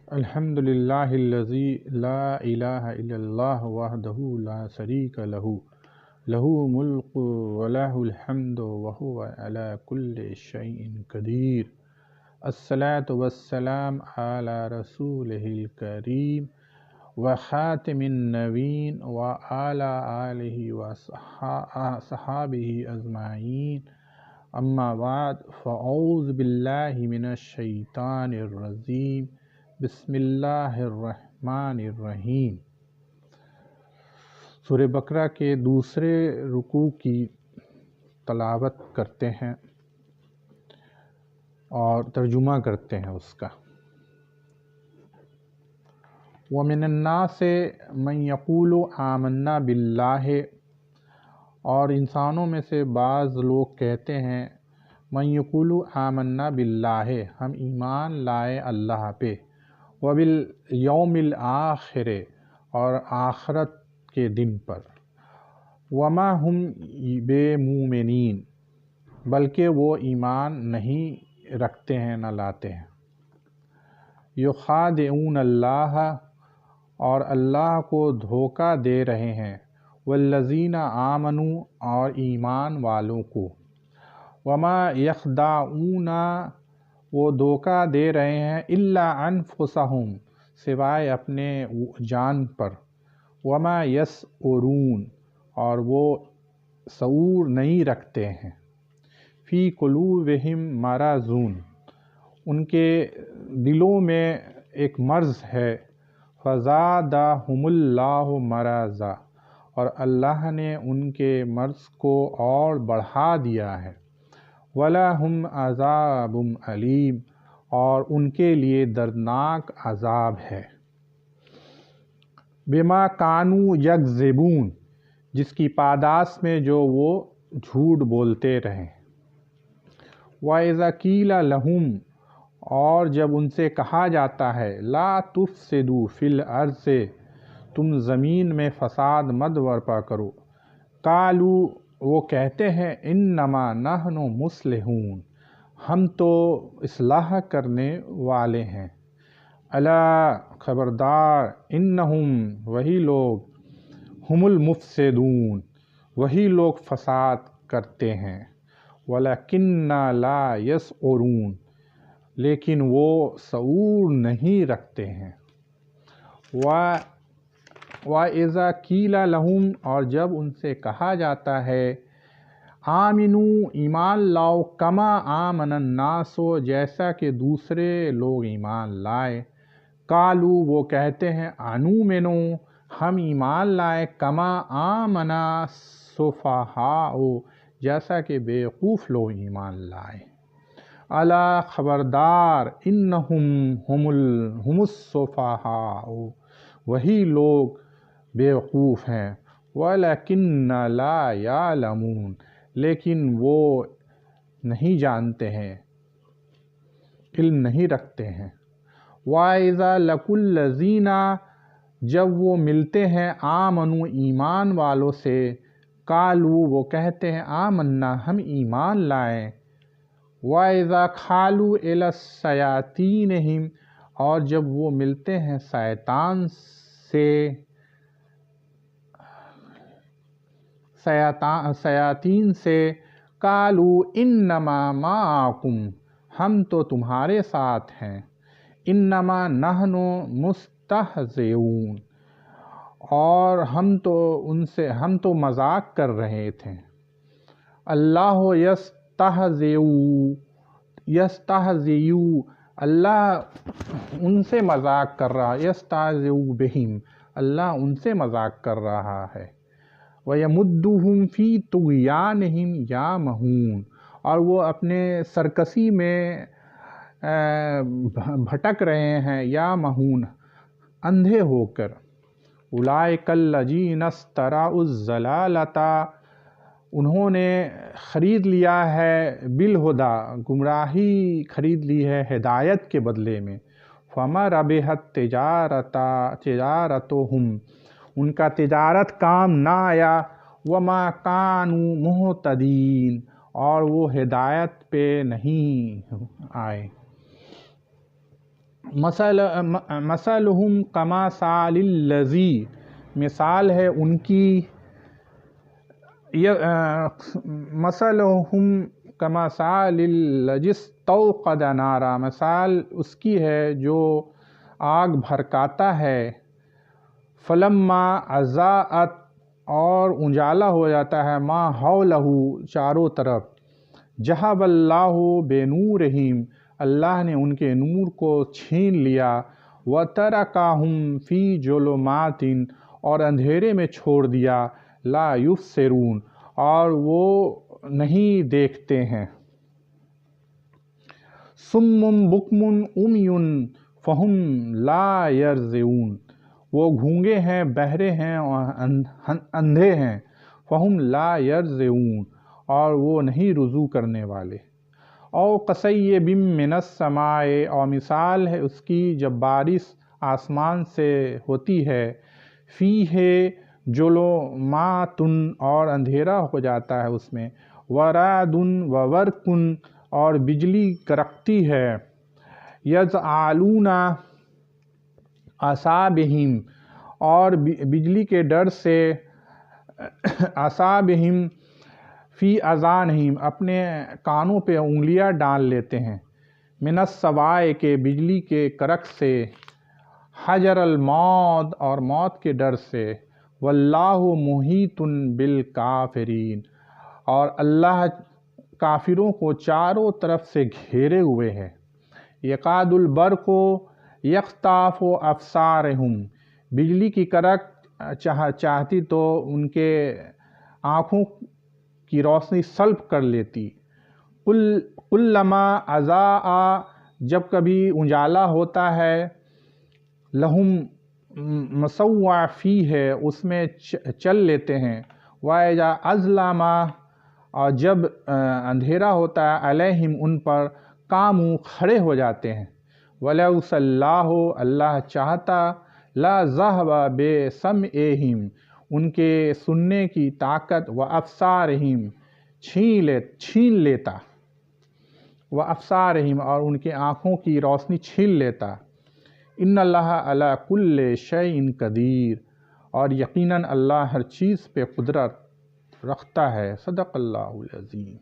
الحمد للہ الذی لا الہ الا اللہ وحدہ لا شریک لہ لہ ملک ولہ الحمد وہو علی کل شیء قدیر۔ الصلاۃ والسلام علی رسولہ الکریم وخاتم النبیین وعلی آلہ وصحبہ اجمعین، اما بعد فاعوذ باللہ من الشیطان الرجیم، بسم اللہ الرحمن الرحیم۔ سورہ بقرہ کے دوسرے رکوع کی تلاوت کرتے ہیں اور ترجمہ کرتے ہیں اس کا۔ وَمِنَ النَّاسِ مَن يَقُولُ آمَنَّا بِاللَّهِ، اور انسانوں میں سے بعض لوگ کہتے ہیں مَن يَقُولُ آمَنَّا بِاللَّهِ، ہم ایمان لائے اللہ پہ، وَبِالْيَوْمِ الْآخِرِ، اور آخرت کے دن پر، وَمَا هُمْ بِمُؤْمِنِينَ، بلکہ وہ ایمان نہیں رکھتے ہیں، نہ لاتے ہیں۔ يُخَادِعُونَ اللَّهَ، اور اللہ کو دھوکہ دے رہے ہیں، وَالَّذِينَ آمَنُوا، اور ایمان والوں کو، وَمَا يَخْدَعُونَ، وہ دھوکہ دے رہے ہیں، إِلَّا أَنفُسَهُمْ، سوائے اپنے جان پر، وَمَا يَشْعُرُونَ، اور وہ شعور نہیں رکھتے ہیں، فِي قُلُوبِهِم مَرَضٌ، ان کے دلوں میں ایک مرض ہے، فَزَادَهُمُ اللَّهُ مَرَضًا، اور اللہ نے ان کے مرض کو اور بڑھا دیا ہے، وَلَهُمْ عَذَابٌ أَلِيمٌ، اور ان کے لیے دردناک عذاب ہے، بِمَا كَانُوا يَكْذِبُونَ، جس کی پاداش میں جو وہ جھوٹ بولتے رہے۔ وَإِذَا قِيلَ لَهُمْ، اور جب ان سے کہا جاتا ہے، لَا تُفْسِدُوا فِي الْأَرْضِ، تم زمین میں فساد مت برپا کرو، قَالُوا، وہ کہتے ہیں، إِنَّمَا نَحْنُ مُصْلِحُونَ، ہم تو اصلاح کرنے والے ہیں، أَلَا، خبردار، إِنَّهُمْ، وہی لوگ، هُمُ الْمُفْسِدُونَ، وہی لوگ فساد کرتے ہیں، وَلَكِنَّ لَا يَشْعُرُونَ، لیکن وہ شعور نہیں رکھتے ہیں۔ وَإِذَا قِيلَ لَهُمْ، اور جب ان سے کہا جاتا ہے، آمنوا، ایمان لاؤ، کما آمن الناس، جیسا کہ دوسرے لوگ ایمان لائے، قالوا، وہ کہتے ہیں، انؤمن، ہم ایمان لائے، کما آمن السفہاء، جیسا کہ بیوقوف لوگ ایمان لائے، الا، خبردار، انہم ہم السفہاء، وہی لوگ بیوقوف ہیں، وَلَكِنَّ لَا يَعْلَمُونَ، لیکن وہ نہیں جانتے ہیں، علم نہیں رکھتے ہیں۔ وَإِذَا لَقُوا الَّذِينَ، جب وہ ملتے ہیں، آمنوا، ایمان والوں سے، قالوا، وہ کہتے ہیں، آمنا، ہم ایمان لائے، وَإِذَا خَالُوا إِلَى شَيَاطِينِهِمْ، اور جب وہ ملتے ہیں شیطان سے، قَالُوا إِنَّمَا مَعَكُمْ، ہم تو تمہارے ساتھ ہیں، إِنَّمَا نَحْنُ مُسْتَہْزِئُونَ، اور ہم تو مذاق کر رہے تھے، اللہ یستہزئ، اللہ ان سے مذاق کر رہا، یستہزئ بہم، اللہ ان سے مذاق کر رہا ہے، وَيَمُدُّهُمْ فِي طُغْيَانِهِمْ يَعْمَهُونَ، اور وہ اپنے سرکشی میں بھٹک رہے ہیں، یعمہون، اندھے ہو کر، اولئک الذین اشتروا الضلالۃ، انہوں نے خرید لیا ہے بالہدیٰ، گمراہی خرید لی ہے ہدایت کے بدلے میں، فما ربحت تجارتہم، ان کا تجارت کام نہ آیا، وما کانوا مہتدین، اور وہ ہدایت پہ نہیں آئے، مثلہم کمثل الذی، مثال ہے ان کی، مثلہم کمثل الذی استوقد نارا، مثال اس کی ہے جو آگ بھڑکاتا ہے، فلما اضاءت، اور اجالا ہو جاتا ہے، ما حولہ، چاروں طرف، ذہب اللہ بنورہم، اللہ نے ان کے نور کو چھین لیا، وترکہم فی ظلمات، اور اندھیرے میں چھوڑ دیا، لا یبصرون، اور وہ نہیں دیکھتے ہیں، صم بکم عمی فہم لا یرجعون، وہ گونگے ہیں، بہرے ہیں اور اندھے ہیں، فہم لا یرجعون، اور وہ نہیں رجوع کرنے والے، او کصیب من السماء، اور مثال ہے اس کی جب بارش آسمان سے ہوتی ہے، فیہ ظلمات، اور اندھیرا ہو جاتا ہے اس میں، ورعد وبرق، اور بجلی کڑکتی ہے، یجعلون اصابعہم، اور بجلی کے ڈر سے، اصابعہم فی اذانہم، اپنے کانوں پہ انگلیاں ڈال لیتے ہیں، من الصواع، کے بجلی کے کڑک سے، حذر الموت، اور موت کے ڈر سے، واللہ محیط بالکافرین، اور اللہ کافروں کو چاروں طرف سے گھیرے ہوئے ہے، یکاد البرق یخطف ابصارہم، بجلی کی کڑک چاہتی تو ان کے آنکھوں کی روشنی سلب کر لیتی، کلما اضاء، جب کبھی اجالا ہوتا ہے، لہم مسوع فیہ، اس میں چل لیتے ہیں، وَإِذَا أَظْلَمَ، اور جب اندھیرا ہوتا ہے، علیہم، ان پر، قاموا، کھڑے ہو جاتے ہیں، وَلَوْ شَاءَ اللَّهُ، اللہ چاہتا، لَذَهَبَ بِسَمْعِهِمْ، ان کے سننے کی طاقت، وَأَبْصَارِهِمْ، چھین لیتا، وَأَبْصَارِهِمْ، اور ان کے آنکھوں کی روشنی چھین لیتا، ان اللہ علی کل شیء قدیر، اور یقیناً اللہ ہر چیز پہ قدرت رکھتا ہے، صدق اللہ العظیم۔